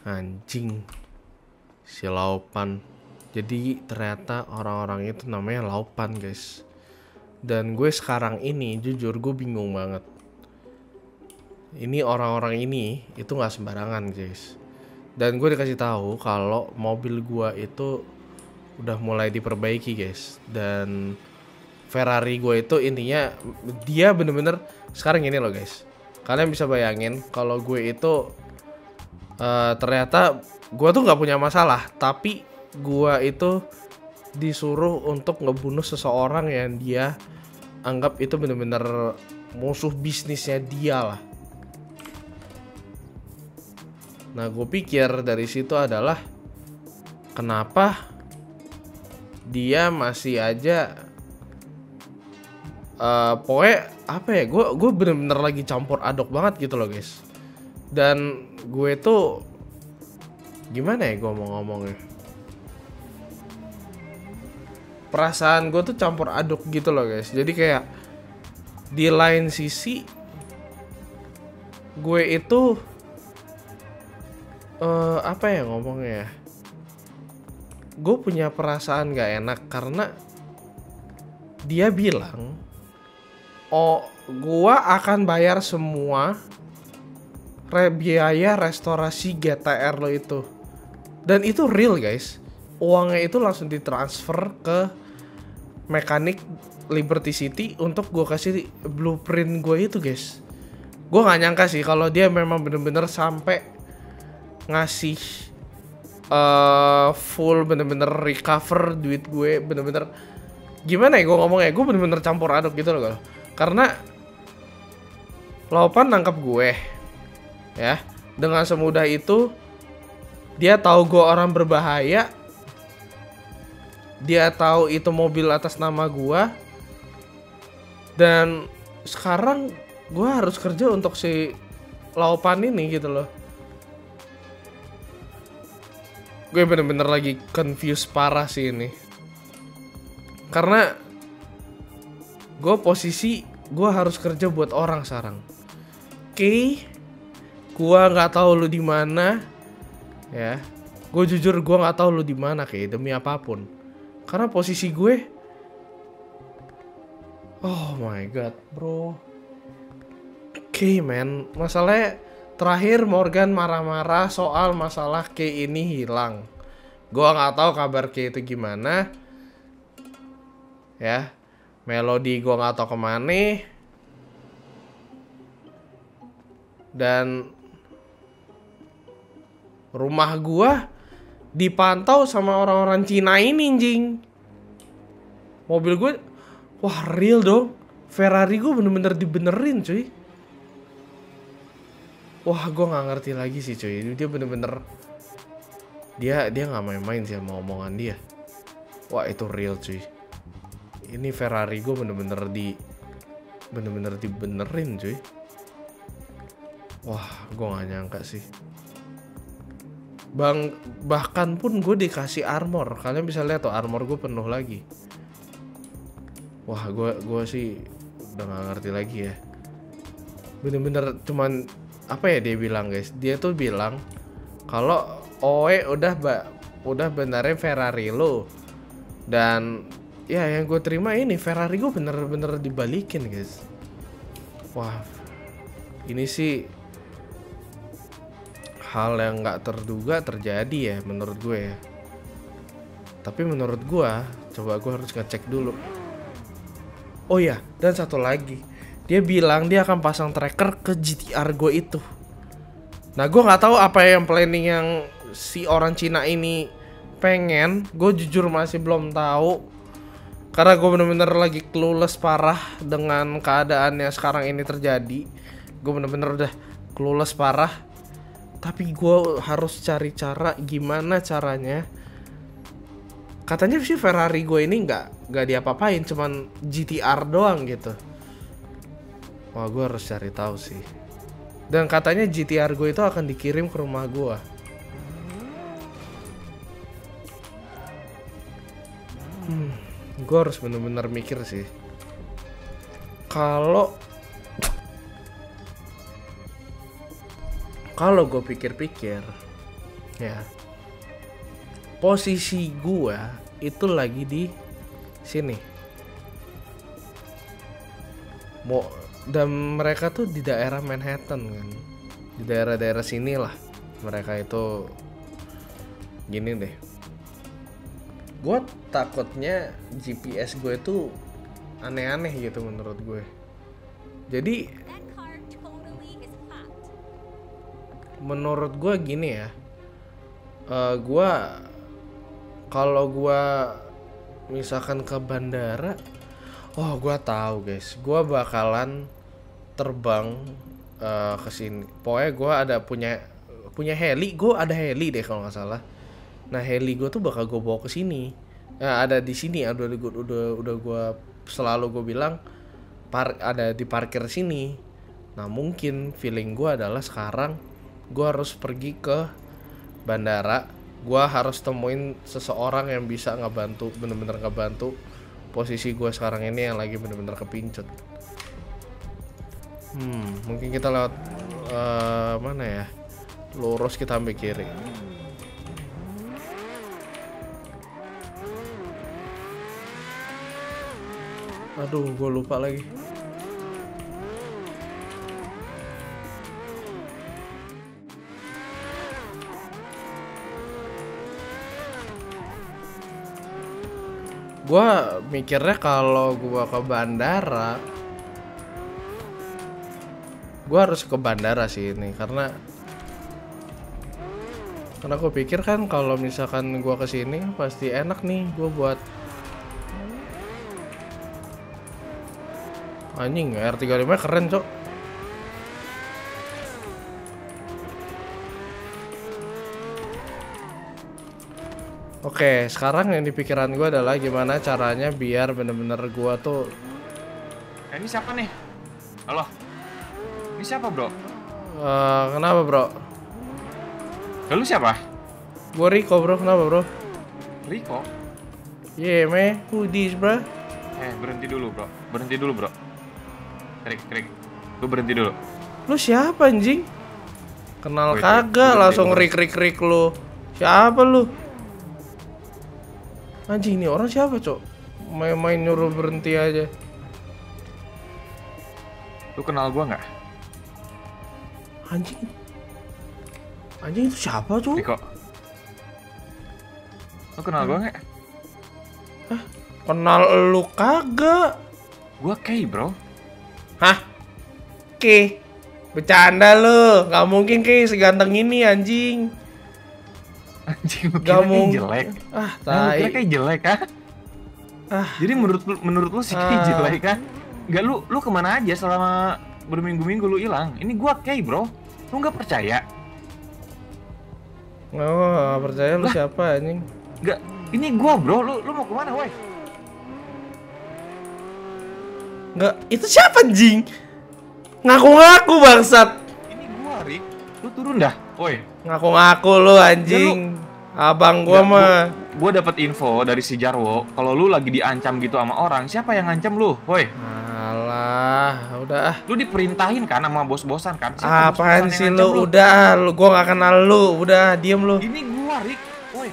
Anjing, si Laupan. Jadi ternyata orang-orang itu namanya Laupan, guys. Dan gue sekarang ini jujur gue bingung banget. Ini orang-orang ini itu nggak sembarangan, guys. Dan gue dikasih tahu kalau mobil gue itu udah mulai diperbaiki, guys. Dan Ferrari gue itu intinya dia bener-bener sekarang gini loh, guys. Kalian bisa bayangin kalau gue itu ternyata gue tuh nggak punya masalah, tapi gue itu disuruh untuk ngebunuh seseorang yang dia anggap itu bener-bener musuh bisnisnya dia lah. Nah, gue pikir dari situ adalah kenapa dia masih aja pokoknya apa ya, gue bener-bener lagi campur aduk banget gitu loh, guys. Dan gue tuh gimana ya gue mau ngomongnya, perasaan gue tuh campur aduk gitu loh, guys. Jadi kayak di lain sisi gue itu apa ya ngomongnya ya, gue punya perasaan gak enak karena dia bilang, oh gue akan bayar semua biaya restorasi GTR lo itu. Dan itu real, guys. Uangnya itu langsung ditransfer ke mekanik Liberty City untuk gue kasih blueprint gue itu, guys. Gue gak nyangka sih kalau dia memang bener-bener sampai ngasih full, bener-bener recover duit gue. Bener-bener gimana ya gue ngomongnya, gue bener-bener campur aduk gitu loh. Karena Laupan nangkap gue ya dengan semudah itu. Dia tahu gue orang berbahaya, dia tahu itu mobil atas nama gue, dan sekarang gue harus kerja untuk si Laupan ini gitu loh. Gue bener-bener lagi confused parah sih ini. Karena gue posisi gue harus kerja buat orang sekarang. Oke, gue nggak tahu lu di mana, ya. Gue jujur gue nggak tahu lu di mana, kayak demi apapun. Karena posisi gue, oh my god, bro. Oke, man, masalahnya terakhir Morgan marah-marah soal masalah Kay ini hilang. Gue nggak tahu kabar Kay itu gimana, ya. Melody gue nggak tahu kemana. Dan rumah gue dipantau sama orang-orang Cina ini, anjing. Mobil gue, wah real dong. Ferrari gue bener-bener dibenerin, cuy. Wah, gue nggak ngerti lagi sih, cuy. Dia bener-bener, dia nggak main-main sih sama omongan dia. Wah, itu real, cuy. Ini Ferrari gue bener-bener dibenerin, cuy. Wah, gue nggak nyangka sih. Bahkan pun gue dikasih armor. Kalian bisa lihat tuh, armor gue penuh lagi. Wah, gue sih udah nggak ngerti lagi ya. Bener-bener cuman apa ya dia bilang, guys? Dia tuh bilang kalau Oe udah benerin Ferrari lo. Dan ya yang gue terima ini Ferrari gue bener-bener dibalikin, guys. Wah, ini sih hal yang nggak terduga terjadi ya menurut gue ya. Tapi menurut gue, coba gue harus ngecek dulu. Oh ya, dan satu lagi, dia bilang dia akan pasang tracker ke GTR gue itu. Nah, gue nggak tahu apa yang planning yang si orang Cina ini pengen. Gue jujur masih belum tahu, karena gue bener-bener lagi clueless parah dengan keadaan yang sekarang ini terjadi. Gue bener-bener udah clueless parah. Tapi gue harus cari cara gimana caranya. Katanya sih Ferrari gue ini nggak diapa-apain, cuman GTR doang gitu. Wah, gue harus cari tahu sih. Dan katanya GTR gue itu akan dikirim ke rumah gue. Gue harus bener-bener mikir sih. Kalau gue pikir-pikir, Ya. Posisi gua itu lagi di sini. Dan mereka tuh di daerah Manhattan kan. Di daerah-daerah sini lah. Mereka itu gini deh. Gue takutnya GPS gue itu aneh-aneh gitu menurut gue. Jadi menurut gue gini ya, gue kalau gue misalkan ke bandara, oh gue tahu guys, gue bakalan terbang ke sini. Pokoknya gue ada punya heli, gue ada heli deh kalau nggak salah. Nah heli gue tuh bakal gue bawa ke sini. Nah, ada di sini, udah gue selalu gue bilang ada di parkir sini. Nah mungkin feeling gue adalah sekarang gue harus pergi ke bandara. Gue harus temuin seseorang yang bisa ngebantu, bener-bener ngebantu posisi gue sekarang ini yang lagi bener-bener kepincut. Mungkin kita lewat mana ya? Lurus kita ambil kiri. Aduh, gue lupa lagi. Gue mikirnya kalau gue ke bandara, gue harus ke bandara sih ini karena gue pikir kan kalau misalkan gue kesini pasti enak nih gue buat anjing. R35 keren cok. Oke, sekarang yang di pikiran gue adalah gimana caranya biar bener-bener gue tuh. Ini siapa nih? Halo. Ini siapa bro? Kenapa bro? Lu siapa? Gue Rico bro, kenapa bro? Rico? Yeah man, who this bro? Berhenti dulu bro. Berhenti dulu bro. Krik. Lu berhenti dulu. Lu siapa anjing? Kenal kagak, langsung rik lu. Siapa lu? Anjing, ini orang siapa cok? Main-main nyuruh berhenti aja. Lu kenal gua nggak? Anjing itu siapa cok? Rico. Lu kenal gua nggak? Kenal lu kagak? Gua Kay bro. Hah? Kay? Bercanda lu, nggak mungkin Kay seganteng ini anjing. Anjing, lu kira Kay jelek? Lu kira Kay jelek kah? Jadi menurut lu si Kay jelek kah? Enggak, lu kemana aja selama berminggu-minggu lu hilang? Ini gua Kay bro. Lu nggak percaya? Nggak percaya lu siapa anjing? Nggak, ini gua bro. Lu mau kemana woi? Nggak, itu siapa anjing? Ngaku-ngaku bangsat. Ini gua Rick. Lu turun dah, woi. Ngaku-ngaku lu anjing. Abang gua mah. Gua dapat info dari si Jarwo kalau lu lagi diancam gitu sama orang. Siapa yang ngancam lu, woi? Alah, udah. Lu diperintahin kan sama bos-bosan kan? Apaan sih lu? Udah, gua nggak kenal lu. Udah, diem lu. Ini gua Rick, woi.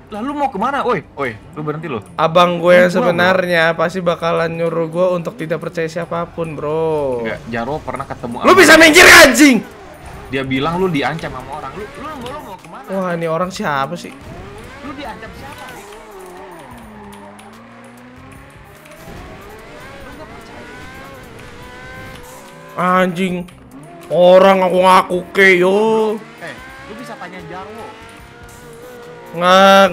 Lah lu mau kemana? Woi, lu berhenti lu. Abang gue yang sebenarnya pasti bakalan nyuruh gue untuk tidak percaya siapapun, bro. Enggak, Jarwo pernah ketemu. Lu bisa minggir anjing? Dia bilang lu diancam sama orang. Lu mau kemana? Wah, ini orang siapa sih? Lu diancam siapa, Rick? Lu nggak percaya? Anjing. Orang ngaku-ngaku keyo. Lu bisa tanya Jarwo. Nggak.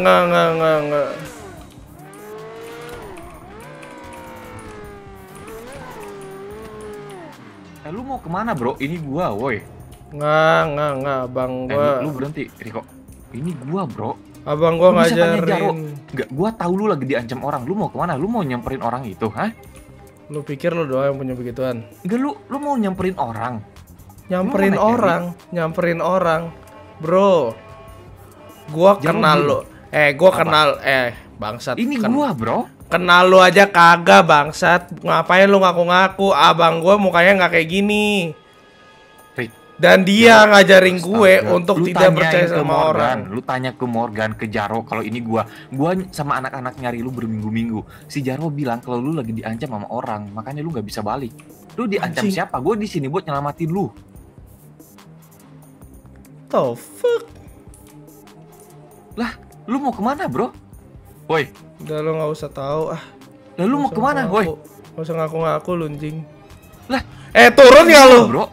Lu mau kemana bro? Ini gua, woi. Nggak, abang gua. Lu berhenti, Riko. Ini gua bro. Abang gua ngajarin. Nggak, gua tahu lu lagi diancam orang. Lu mau kemana? Lu mau nyamperin orang itu, hah? Lu pikir lu doang yang punya begituan? Enggak, lu mau nyamperin orang. Nyamperin orang, bro. Gua kenal lu. Bangsat. Ini gua, bro. Kenal lu aja kagak, bangsat. Ngapain lu ngaku-ngaku? Abang gua mukanya nggak kayak gini. Rick, Dan dia ngajarin gue untuk tidak percaya sama orang. Lu tanya ke Morgan, ke Jaro, kalau ini gua sama anak-anak nyari lu berminggu-minggu. Si Jaro bilang kalau lu lagi diancam sama orang, makanya lu nggak bisa balik. Lu diancam siapa? Gue di sini buat nyelamatin lu. The fuck? Lah, lu mau kemana, bro? Woi. Udah, lu nggak usah tahu ah. Lah lu mau kemana, woi? Gak usah ngaku-ngaku lunjing. Lah, turun ya lu, bro?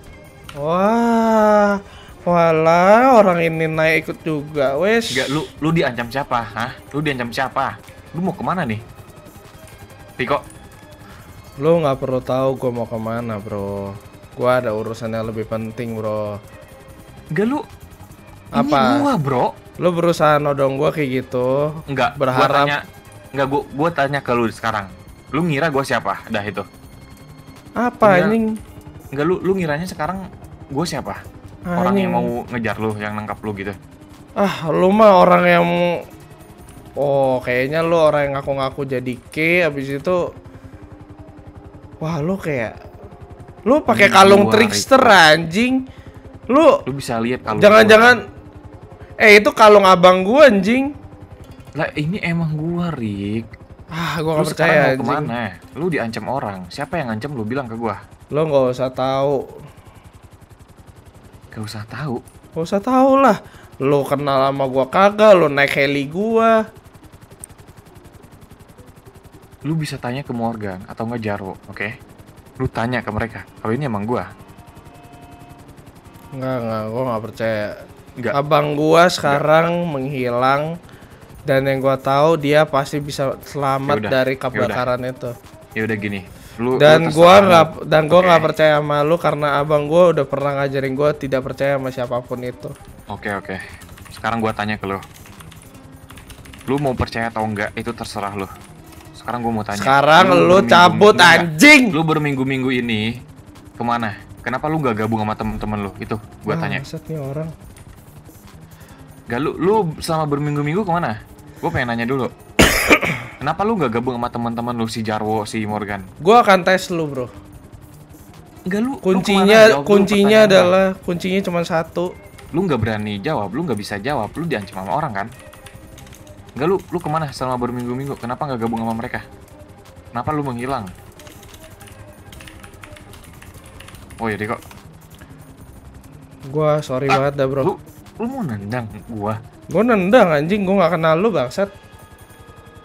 Wah, walah orang ini naik ikut juga, wes. Enggak, lu diancam siapa, hah? Lu diancam siapa? Lu mau kemana nih? Piko? Lu nggak perlu tahu gue mau kemana, bro. Gue ada urusan yang lebih penting, bro. Enggak, lu. Apa? Ini gua, bro. Lu berusaha nodong gue kayak gitu? Enggak. Berharap. Gua tanya ke lu sekarang. Lu ngira gue siapa? Dah itu. Apa anjing? Enggak, lu ngiranya sekarang gue siapa? Orang yang mau ngejar lu, yang nangkap lu gitu. Ah, lu mah orang yang kayaknya lu orang yang ngaku-ngaku jadi abis itu wah, lu kayak lu pakai kalung trickster anjing. Lu bisa lihat kalung. Jangan-jangan itu kalung abang gua anjing. Lah, ini emang gua, Rick. Ah, gua nggak percaya anjing. Kemana? Lu diancam orang. Siapa yang ngancam lu? Bilang ke gua. Lu nggak usah tahu. Gak usah tahu. Gak usah tahu lah. Lu kenal sama gua kagak? Lu naik heli gua. Lu bisa tanya ke Morgan atau nggak Jaro, oke? Lu tanya ke mereka. Kalau ini emang gua. Enggak, gua nggak percaya. Enggak. Abang gua sekarang menghilang. Dan yang gua tahu dia pasti bisa selamat dari kebakaran itu. Ya udah gini. Dan gua nggak percaya sama lu karena abang gua udah pernah ngajarin gua tidak percaya sama siapapun itu. Oke. Sekarang gua tanya ke lu. Lu mau percaya atau enggak itu terserah lu. Sekarang gua mau tanya. Sekarang lu cabut anjing. Lu berminggu-minggu ini kemana? Kenapa lu gak gabung sama temen-temen lu? Itu gua tanya. Maksud nih orang. Gak, lu selama berminggu-minggu kemana? Gue pengen nanya dulu. Kenapa lu gak gabung sama teman-teman lu, si Jarwo, si Morgan? Gue akan tes lu, bro. Enggak, lu kuncinya adalah kuncinya cuma satu. Lu nggak berani jawab, lu nggak bisa jawab, lu diancam sama orang kan? Enggak, lu kemana selama berminggu-minggu? Kenapa nggak gabung sama mereka? Kenapa lu menghilang? Oh ya, kok. Gua sorry banget dah, bro. Lu mau nendang gua? Gua nendang anjing, gua nggak kenal lu, bangsat.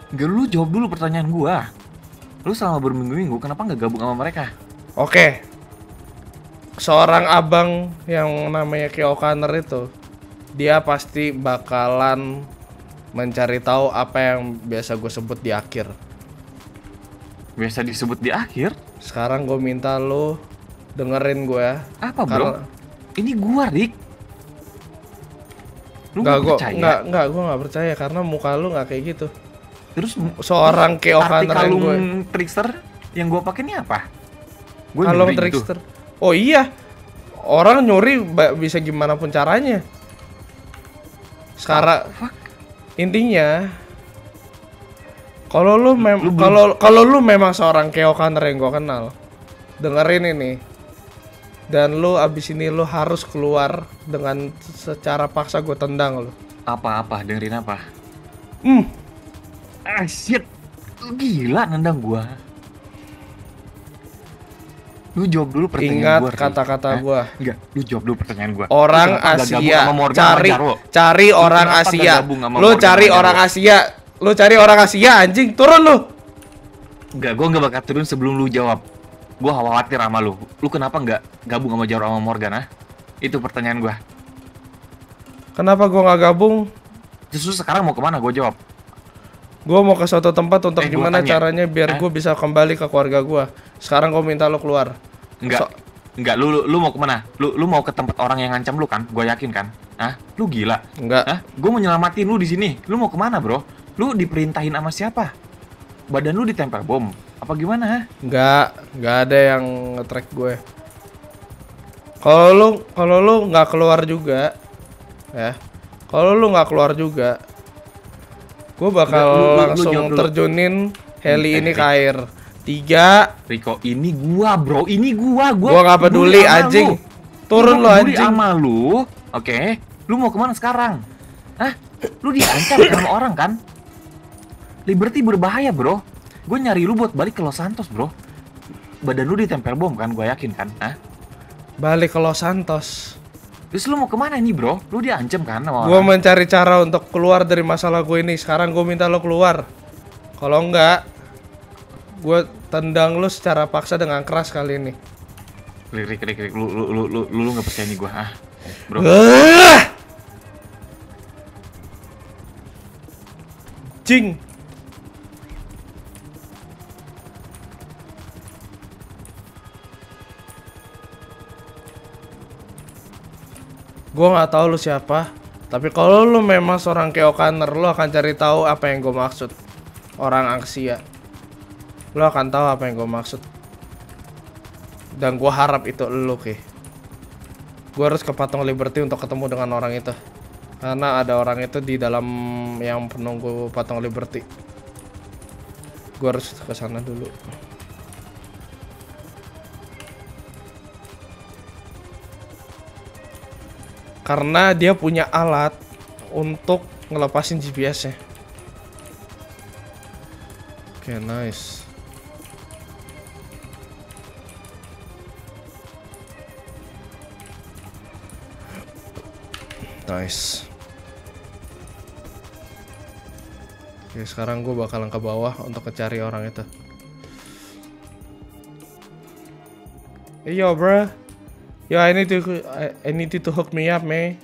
Enggak, lu jawab dulu pertanyaan gua. Lu selama berminggu-minggu kenapa nggak gabung sama mereka? Oke. Seorang abang yang namanya Kyo O'Connor itu, dia pasti bakalan mencari tahu apa yang biasa gue sebut di akhir. Biasa disebut di akhir? Sekarang gue minta lo dengerin gue. Apa, bro? Ini gue, Rick. Lu nggak percaya? Nggak, gue nggak percaya karena muka lu nggak kayak gitu. Terus seorang Kyo O'Connor yang gue trickster yang gue pakai ini apa? Kalung trickster. Gitu. Oh iya, orang nyuri bisa gimana pun caranya. Sekarang intinya, kalau lu memang seorang Kyo O'Connor yang gue kenal, dengerin ini. Dan lu abis ini lu harus keluar dengan secara paksa gue tendang lu. Apa? Dengerin apa? Shit, gila nendang gua. Lu jawab dulu pertanyaan gua. Ingat kata-kata gua. Enggak, lu jawab dulu pertanyaan gua. Orang Asia, cari orang Asia. Lu cari orang Asia. Lu cari orang Asia, anjing, turun lu. Enggak, gua enggak bakal turun sebelum lu jawab. Gua khawatir sama lu. Lu kenapa enggak gabung sama Jaro sama Morgan, ah? Itu pertanyaan gua. Kenapa gua nggak gabung? Justru sekarang mau kemana? Gua jawab. Gue mau ke suatu tempat untuk gimana caranya biar gue bisa kembali ke keluarga gue. Sekarang gue minta lo keluar. Enggak, lu mau kemana? Lu mau ke tempat orang yang ngancam lu kan? Gue yakin kan? Hah? Lu gila? Enggak. Gue mau nyelamatin lu di sini. Lu mau kemana, bro? Lu diperintahin sama siapa? Badan lu ditempel bom? Apa gimana? Enggak ada yang nge-track gue. Kalau lu nggak keluar juga, ya. Kalau lu nggak keluar juga, gue bakal langsung terjunin heli ini ke air. 3. Riko, ini gua, bro. Ini gua. Gua nggak peduli, anjing. Turun lo anjing. Sama lu, oke? Lu mau kemana sekarang? Hah? Lu diancam sama orang kan? Liberty berbahaya bro. Gue nyari lu buat balik ke Los Santos bro. Badan lu ditempel bom kan, gue yakin kan? Hah? Balik ke Los Santos. Terus lu mau kemana nih bro? Lu diancam kan sama orang? Gue mencari cara untuk keluar dari masalah gue ini. Sekarang gue minta lo keluar. Kalau enggak, gue tendang lu secara paksa dengan keras kali ini. Rick, lu nggak percaya nih gue, bro? Jing. Gue nggak tahu lu siapa, tapi kalau lu memang seorang Keokaner, lu akan cari tahu apa yang gue maksud. Orang Angsia, lu akan tahu apa yang gue maksud. Dan gue harap itu lu, Ki. Gue harus ke Patung Liberty untuk ketemu dengan orang itu. Karena ada orang itu di dalam yang penunggu Patung Liberty. Gue harus ke sana dulu. Karena dia punya alat untuk ngelepasin GPS-nya. Oke, nice. Nice. Oke, sekarang gue bakalan ke bawah untuk mencari orang itu. Yo, bro. Yo, I need you to hook me up, man.